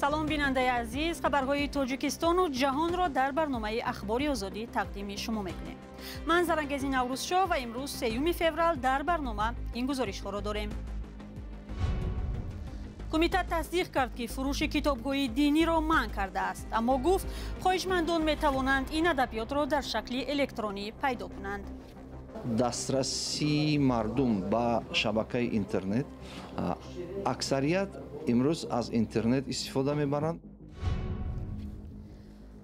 салом бинандаи азиз, хабарҳои тоҷикистону ҷаҳонро дар барномаи ахбори озодӣ тақдими шумо мекунем. ман Зарангези Наврӯзшо ва имрӯз 3 феврал дар барнома ин гузоришҳоро дорем. кумита тасдиқ кард, ки фурӯши китобҳои диниро манъ кардааст, аммо гуфт хоҳишмандон метавонанд ин адабиётро дар шакли электронӣ пайдо кунанд. дастрасии мардум ба шабакаи интернет, аксарият имрӯз аз интернет истифода мебаранд.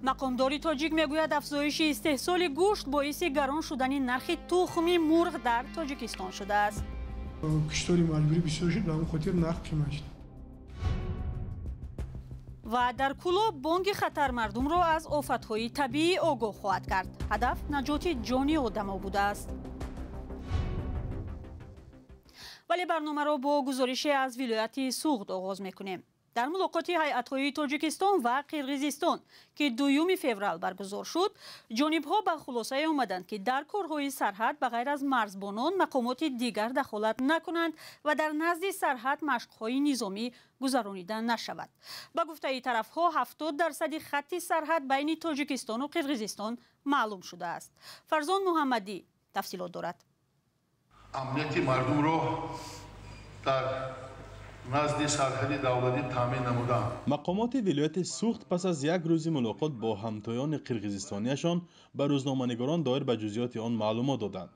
мақомдори тоҷик мегӯяд афзоиши истеҳсоли гӯшт боиси гарон шудани нархи тухми мурғ дар тоҷикистон шудааст. киштори малбури бисёр шуд, ба ҳамин хотир нарх қимат шуд. ва дар кӯлоб бонки хатар мардумро аз офатҳои табиӣ огоҳ хоҳад кард. ҳадаф наҷоти ҷони одамо будааст. вале барномаро бо гузорише аз вилояти Суғд оғоз мекунем. дар мулоқоти ҳайатҳои Тоҷикистон ва Қирғизистон, ки 2 феврал баргузор шуд, ҷонибҳо ба хулосае омаданд, ки дар корҳои сарҳад ба ғайр аз марзбонон мақомоти дигар дахолат накунанд ва дар назди сарҳад машқҳои низомӣ гузаронида нашавад. ба гуфтаи тарафҳо 70% хатти сарҳад байни Тоҷикистону Қирғизистон маълум шудааст. Фарзон Муҳаммадӣ тафсилот дорад. амнияти мардумро дар назди сарҳади давлатӣ таъмин намуданд. мақомоти вилояти Суғд пас аз як рӯзи мулоқот бо ҳамтоёни қирғизистонияшон ба рӯзноманигорон доир ба ҷузъиёти он маълумот доданд.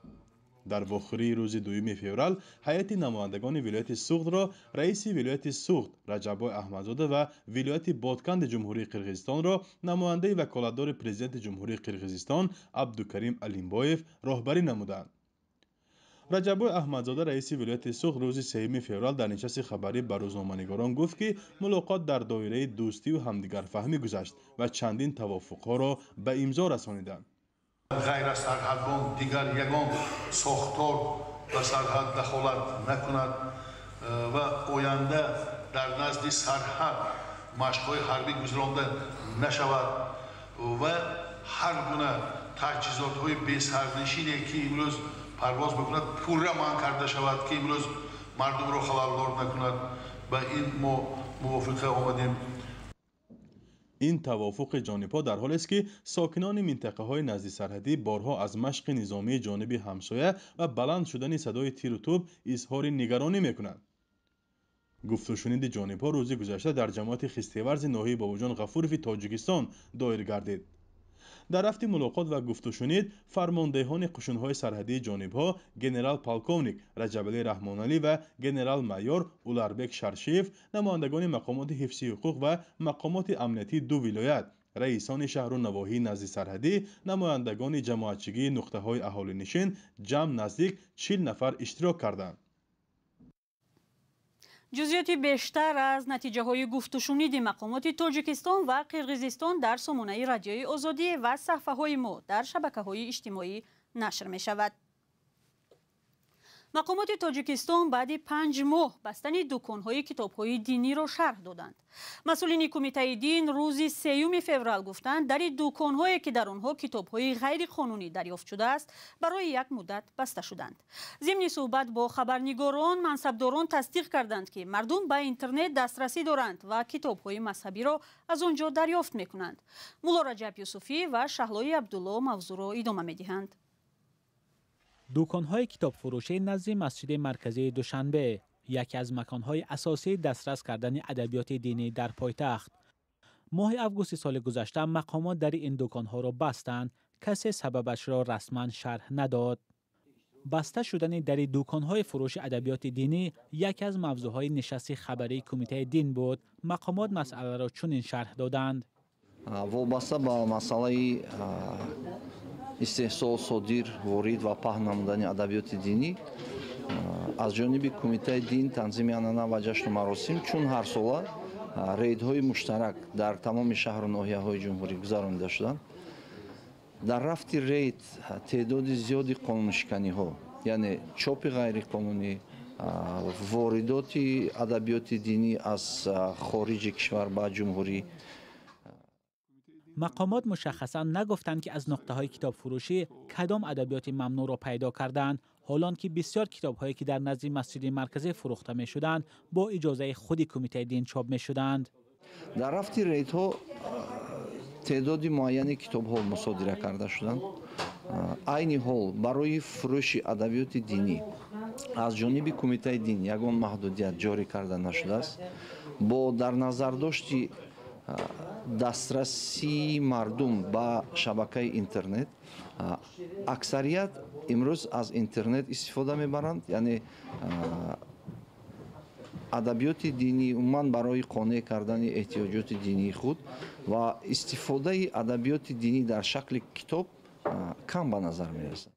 дар вохӯрии рӯзи 2 феврал ҳайати намояндагони вилояти Суғдро раиси вилояти Суғд Раҷабой Аҳмадзода ва вилояти Бодканди ҷумҳурии Қирғизистонро намояндаи ваколатдори президенти ҷумҳурии Қирғизистон Абдукарим Алимбоев роҳбарӣ намуданд. раҷабой аҳмадзода раиси вилояти Суғд рӯзи 3 феврал дар нишасти хабарӣ ба рӯзноманигорон гуфт, ки мулоқот дар доираи дӯстиву ҳамдигарфаҳмӣ гузашт ва чандин тавофуқҳоро ба имзо расониданд. ғайр аз сарҳадбон дигар ягон сохтор ба сарҳад дахолат накунад ва оянда дар назди сарҳад машқҳои ҳарбӣ гузаронда нашавад ва ҳар гуна таҷҳизотҳои бесарнишине ки имрӯз парвоз бикунад пурра манъ карда шавад, ки имрӯз мардумро халалдор накунад. ба ин мо мувофиқа омадем. ин тавофуқи ҷонибҳо дар ҳолест, ки сокинони минтақаҳои назди сарҳадӣ борҳо аз машқи низомии ҷониби ҳамсоя ва баланд шудани садои тиру тӯб изҳори нигаронӣ мекунанд. гуфтушуниди ҷонибҳо рӯзи гузашта дар ҷамоати хистиварзи ноҳияи Бобуҷон Ғафурови Тоҷикистон доир гардид. дар рафти мулоқот ва гуфтушунид фармондеҳони қушунҳои сарҳадии ҷонибҳо генерал полковник Раҷабалӣ Раҳмоналӣ ва генерал майор Уларбек Шаршиев, намояндагони мақомоти ҳифзи ҳуқуқ ва мақомоти амнияти ду вилоят, раисони шаҳру навоҳии назди сарҳадӣ, намояндагони ҷамоатчигии нуқтаҳои аҳолинишин ҷамъ наздик 40 нафар иштирок карданд. ҷузъиёти бештар аз натиҷаҳои гуфтушуниди мақомоти Тоҷикистон ва Қирғизистон дар сомонаи радиои Озодӣ ва саҳифаҳои мо дар шабакаҳои иҷтимоӣ нашр мешавад. мақомоти Тоҷикистон баъди 5 моҳ бастани дуконҳои китобҳои диниро шарҳ доданд. масъулини кумитаи дин рӯзи 3 феврал гуфтанд, дари дуконҳое ки дар онҳо китобҳои ғайриқонунӣ дарёфт шудааст, барои як муддат баста шуданд. зимни суҳбат бо хабарнигорон, мансабдорон тасдиқ карданд, ки мардум ба интернет дастрасӣ доранд ва китобҳои мазҳабиро аз он ҷо дарёфт мекунанд. мулло Раҷаб Юсуфӣ ва Шаҳлои Абдулло мавзӯъро идома медиҳанд. дуконҳои китобфурӯшӣ назди масҷиди марказии Душанбе, яке аз маконҳои асосии дастрас кардани адабиёти динӣ дар пойтахт. моҳи августи соли гузашта мақомот дари ин дуконҳоро бастанд, касе сабабашро расман шарҳ надод. баста шудани дари дуконҳои фурӯши адабиёти динӣ яке аз мавзӯъҳои нишасти хабарии кумитаи дин буд. мақомот масъаларо чунин шарҳ доданд. вобаста ба масъалаи истеҳсол, содир, ворид ва паҳн намудани адабиёти динӣ аз ҷониби кумитаи дин, танзими анъана ва ҷашну маросим чун ҳар сола рейдҳои муштарак дар тамоми шаҳру ноҳияҳои ҷумҳурӣ гузаронида шуданд. дар рафти рейд теъдоди зиёди қонуншиканиҳо, яъне чопи ғайриқонунӣ, воридоти адабиёти динӣ аз хориҷи кишвар ба ҷумҳурӣ. мақомот мушаххасан нагуфтанд, ки аз нуқтаҳои китобфурӯшӣ кадом адабиёти мамнӯъро пайдо карданд, ҳолон ки бисёр китобҳое ки дар назди масҷиди марказӣ фурӯхта мешуданд бо иҷозаи худи кумитаи дин чоп мешуданд. дар рафти рейдҳо تعدادی معینی کتاب‌ها مصادره کرده شدند. عین حال برای فروش ادبیات دینی از جانب کمیته دین یگان محدودیت جاری کرده نشده است. با در نظر داشتی دسترسی مردم به شبکه اینترنت، اکثریت امروز از اینترنت استفاده میبرند، یعنی ادبیات دینی عموما برای قانع کردن احتیاجات دینی خود و استفاده ادبیات دینی در شکل کتاب کم به نظر می رسد.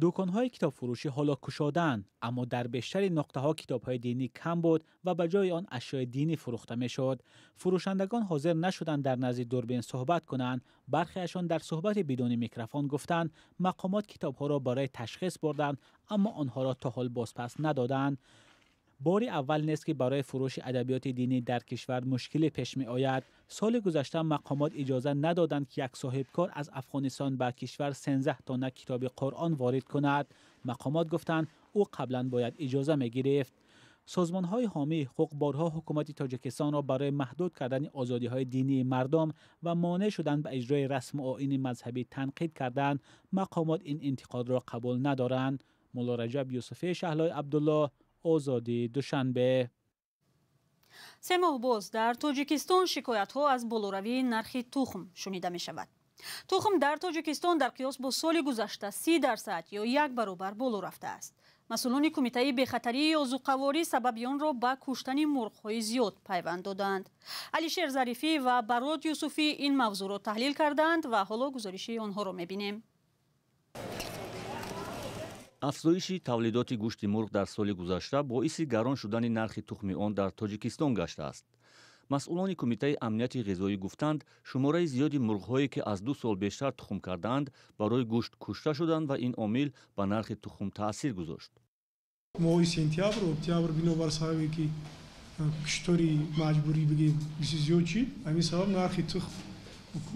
دکان‌های کتاب فروشی حالا گشادند، اما در بیشتر نقطه‌ها کتاب‌های دینی کم بود و به جای آن اشیاء دینی فروخته می‌شد. فروشندگان حاضر نشدند در نزد دوربین صحبت کنند. برخیشان در صحبت بدون میکروفون گفتند مقامات کتاب‌ها را برای تشخیص بردند، اما آنها را تا حال بازپس ندادند. باری اول نیست که برای فروش ادبیات دینی در کشور مشکلی پیش می آید. سال گذشته مقامات اجازه ندادند که یک صاحبکار از افغانستان به کشور 13 تانه کتاب قرآن وارد کند. مقامات گفتند او قبلا باید اجازه می گرفت. سازمان‌های حامی حقوق بارها حکومت تاجیکستان را برای محدود کردن آزادی‌های دینی مردم و مانع شدن به اجرای رسم و آیین مذهبی تنقید کردند. مقامات این انتقاد را قبول ندارند. مولا رجب یوسفی شهلای عبدالله، آزادی دوشنبه. 3 ماه باز در تاجیکستان شکایت‌ها از بالوروی نرخ تخم شنیده می شود. تخم در تاجیکستان در قیاس با سال گذشته 30% یا 1 برابر بالا رفته است. مسئولان کمیته بخطری آذوقه‌واری سبب آن را به کشتن مرغ‌های زیاد پیوند دادند. علیشیر ظریفی و براد یوسفی این موضوع را تحلیل کردند و حالا گزارش آنها را می‌بینیم. افزایش تولیدات گوشت مرغ در سال گذشته باعث گران شدن نرخ تخم آن در تاجیکستان گشته است. مسئولان کمیته امنیت غذایی گفتند شماره زیادی مرغ‌هایی که از 2 سال بیشتر تخم کردند برای گوشت کشته شدند و این عامل به نرخ تخم تاثیر گذاشت. ماه سپتامبر و اکتبر بنابر سببی که کشتاری مجبوری بگیم بسیار زیاد شد، همین سبب نرخ تخم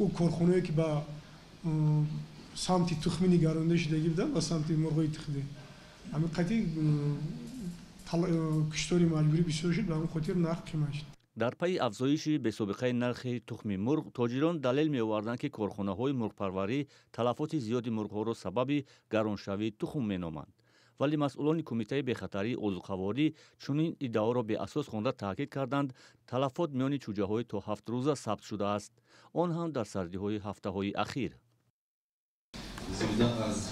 و کارخانه‌ای که با سمت تخمی نگرانده شده بودند و سمت مرغ‌های تخمی. همین قطعی کشتاری مجبوری بسیار شد و همین خاطر نرخ کم شد. در پی افزایش بی‌سابقه نرخ تخم مرغ، تاجران دلیل می‌آوردند که کارخانه‌های مرغ‌پروری تلفات زیادی مرغ‌ها را سبب گرانشوی تخم می‌نامند. ولی مسئولان کمیته بخطری آذوقه‌واری چنین ادعا را به اساس خوانده تاکید کردند تلفات میان چوجه‌های تا 7 روزه ثبت شده است، آن هم در سردی‌های هفته‌های اخیر. زیاده از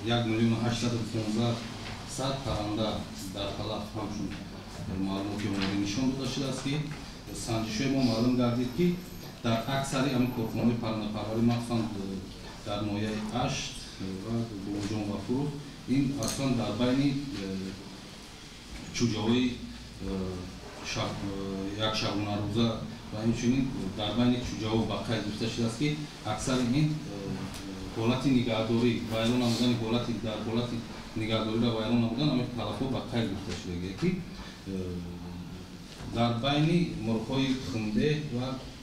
1,815,000 پرنده در تلف همچون معلوماتی اومده نشان داده شده است که سنجش ما معلوم گردید که در اکثری همین کارخانه‌های پرنده پروری مخصوصاً در ناحیه اشت و گوجان و فروغ این اصلا در بین چوجه‌های یک شبانه روزه و همچنین در بین چوجه‌ها و بقیه گرفته شده است که اکثر این حالت نگهداری و اعلان نمودن در حالت نگهداری و اعلان نمودن همین تلفات بقیه گرفته شده که در بین مرغ‌های خنده و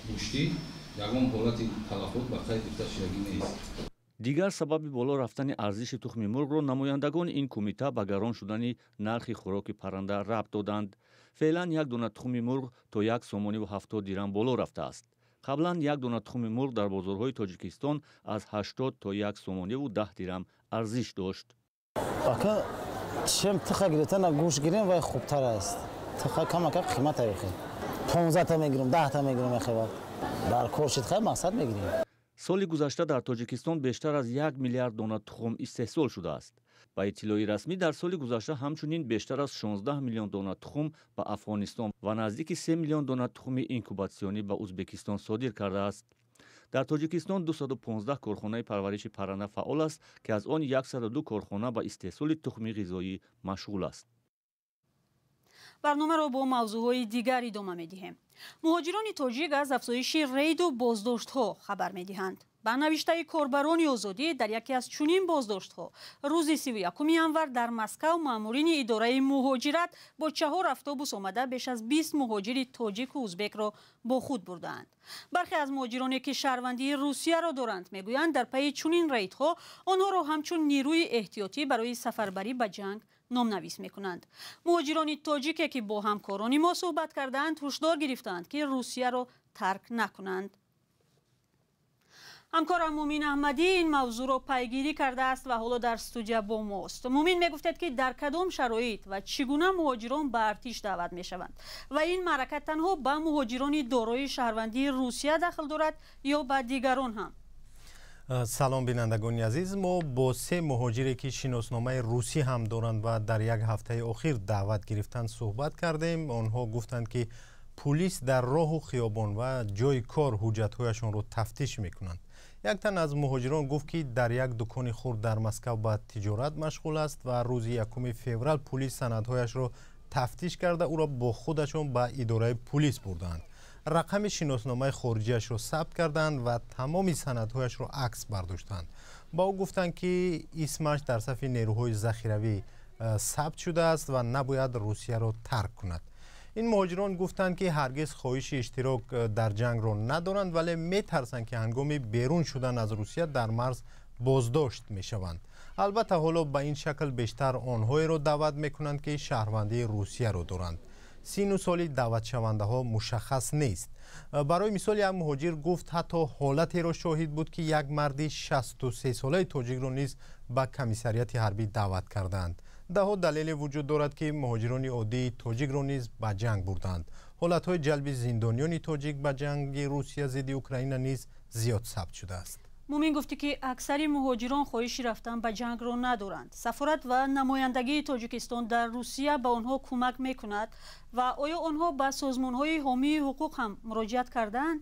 گوشتی یگان حالت تلفات بقیه گرفته شده نیست. دیگر سبب بالا رفتن ارزش تخم مرغ را نمایندگان این کمیته به گران شدن نرخ خوراک پرنده ربط دادند. فعلا یک دانه تخم مرغ تا 1 سومانی و 70 درم بالا رفته است. قبلا یک دانه تخم مرغ در بازارهای تاجیکستان از 80 تا 1 سومانی و 10 درم ارزش داشت. واقعا چم تخا گرفتن گوش گیریم و خوبتر است. تخا کم قیمت میخه. 15 تا میگیرم، 10 تا میگیرم خیلی. در کورشید خیلی مقصد میگیریم. سال گذشته در تاجیکستان بیشتر از 1 میلیارد دانه تخم استحصال شده است. با اطلاع رسمی در سال گذشته همچنین بیشتر از 16 میلیون دانه تخم به افغانستان و نزدیک 3 میلیون دانه تخم اینکوباسیونی به ازبکستان صادر کرده است. در تاجیکستان 215 کارخانه پرورش پرنده فعال است که از آن 102 کارخانه به استحصال تخم غذایی مشغول است. برنامه را با موضوعهای دیگر ادامه می‌دهیم. مهاجران تاجیک از افزایش رید و بازداشت‌ها خبر می‌دهند. با نوشته کاربران آزادی در یکی از چنین بازداشت‌ها روز 31 ینور در مسکو مامورین اداره مهاجرت با 4 اتوبوس آمده بیش از 20 مهاجر تاجیک و ازبک را با خود بردند. برخی از مهاجرانی که شهروندی روسیه را دارند میگویند در پی چنین ریدها آنها را همچون نیروی احتیاطی برای سفربری به جنگ نام‌نویس میکنند. مهاجران تاجیکی که با همکاران ما صحبت کردند هشدار گرفتند که روسیه را ترک نکنند. همکارم مومین احمدی این موضوع را پیگیری کرده است و حالا در استودیو با ماست. مومین میگفتد که در کدام شرایط و چگونه مهاجران به ارتش دعوت میشوند و این معرکت تنها به مهاجران دارای شهروندی روسیه دخل دارد یا به دیگران هم؟ سلام بینندگان عزیز، ما با 3 مهاجری که شناسنامه روسی هم دارند و در یک هفته اخیر دعوت گرفتند صحبت کردیم. آنها گفتند که پلیس در راه و خیابان و جای کار حجت‌هایشان را تفتیش میکنند. یک تن از مهاجران گفت که در یک دکان خرد در مسکو با تجارت مشغول است و روز 1 فوریه پلیس سندهایش را تفتیش کرده او را با خودشان به اداره پلیس بردند. رقم شناسنامه خارجیش را ثبت کردند و تمام سندهایش را عکس برداشتند. با او گفتند که اسمش در صف نیروهای ذخیروی ثبت شده است و نباید روسیه را ترک کند. این مهاجران گفتند که هرگز خواهش اشتراک در جنگ را ندارند ولی میترسند که هنگام بیرون شدن از روسیه در مرز بازداشت میشوند. البته حالا به این شکل بیشتر آنهایی را دعوت میکنند که شهروندی روسیه را دارند. سین و سالی دعوت شونده ها مشخص نیست. برای مثال یک مهاجر گفت حتی حالتی را شاهد بود که یک مرد 63 ساله تاجیک را نیز به کمیسریت حربی دعوت کردند. ده دلیل وجود دارد که مهاجران عادی تاجیک را نیز به جنگ بردند. حالتهای جلب زندانیان تاجیک به جنگ روسیه ضد اوکراین نیز زیاد ثبت شده است. مومین گفتی که اکثر مهاجران خواهش رفتن به جنگ را ندارند. سفارت و نمایندگی تاجیکستان در روسیه به آنها کمک میکند و آیا آنها به سازمان‌های حامی حقوق هم مراجعت کردند؟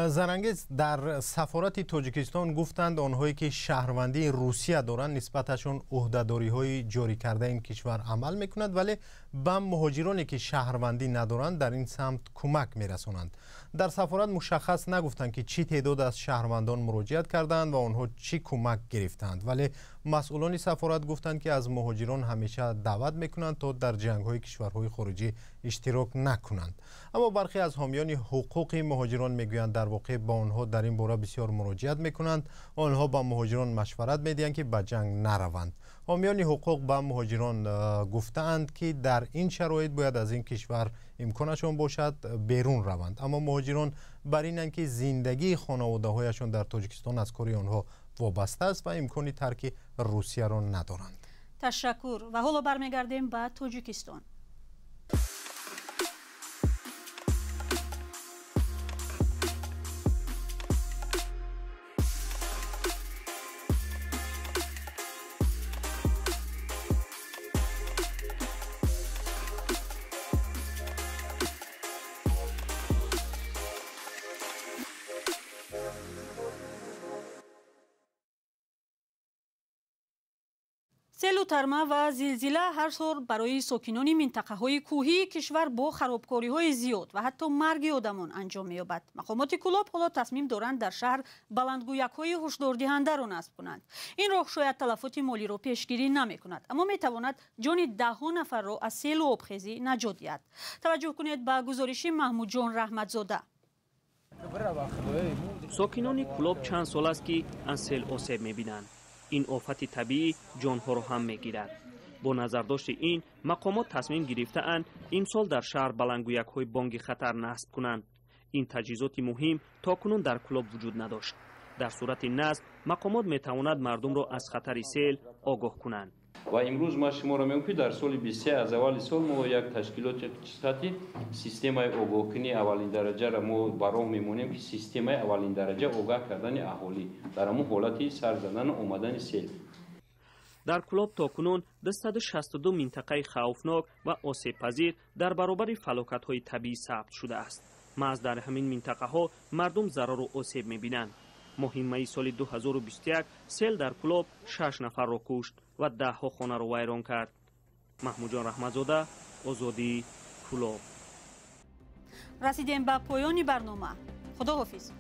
زرنگیز در سفارت تاجیکستان گفتند آنهایی که شهروندی روسیه دارند نسبتشون عهده‌داری های جاری کرده این کشور عمل میکند ولی به مهاجرانی که شهروندی ندارند در این سمت کمک میرسانند. در سفارت مشخص نگفتند که چی تعداد از شهروندان مراجعت کردند و آنها چی کمک گرفتند ولی مسئولان سفارت گفتند که از مهاجران همیشه دعوت میکنند تا در جنگ‌های کشورهای خارجی اشتراک نکنند. اما برخی از حامیان حقوق مهاجران میگویند در واقع با آنها در این باره بسیار مراجعت میکنند. آنها با مهاجران مشورت میدهند که به جنگ نروند. حامیان حقوق با مهاجران گفتند که در این شرایط باید از این کشور امکانشان باشد بیرون روند، اما مهاجران بر اینند که زندگی خانواده‌هایشان در تاجیکستان از کار آنها وابسته است و امکان ترک روسیه را ندارند. تشکر. و حالا برمیگردیم به تاجیکستان. سیل و ترمه و زلزله هر سال برای ساکنان منطقه‌های کوهی کشور با خرابکاری‌های زیاد و حتی مرگ آدمان انجام می‌یابد. مقامات کلاب حالا تصمیم دارند در شهر بلندگویک‌های هشداردهنده را نصب کنند. این راه شاید تلفات مالی را پیشگیری نمی‌کند، اما می‌تواند جان ده‌ها نفر را از سیل و آبخیزی نجات دهد. توجه کنید به گزارش محمود جان رحمتزاده. ساکنان کلاب چند سال است که از سیل آسیب می‌بینند. این آفت طبیعی جانها را هم میگیرد. با نظرداشت این مقامات تصمیم گرفته‌اند امسال در شهر بلندگویک‌های بانگ خطر نصب کنند. این تجهیزات مهم تاکنون در کلاب وجود نداشت. در صورت نصب مقامات میتواند مردم را از خطر سیل آگاه کنند. و امروز ما شما را میگم که در سال 23 از اول سال ما یک تشکیلات اقتصادی سیستم آگاهی اولین درجه را ما برای میمونیم که سیستم اولین درجه آگاه کردن اهالی در همون حالت سر زدن و آمدن سیل. در کلاب تاکنون 262 منطقه خوفناک و آسیب پذیر در برابر فلاکت‌های طبیعی ثبت شده است. محض در همین منطقه ها مردم ضرر و آسیب می‌بینند. ماه سال 2021 سیل در کلاب 6 نفر را کشت و 10 خانه را ویران کرد. محمود جان رحمتزاده، آزادی، کلاب. رسیدیم به پایان برنامه. خداحافظ.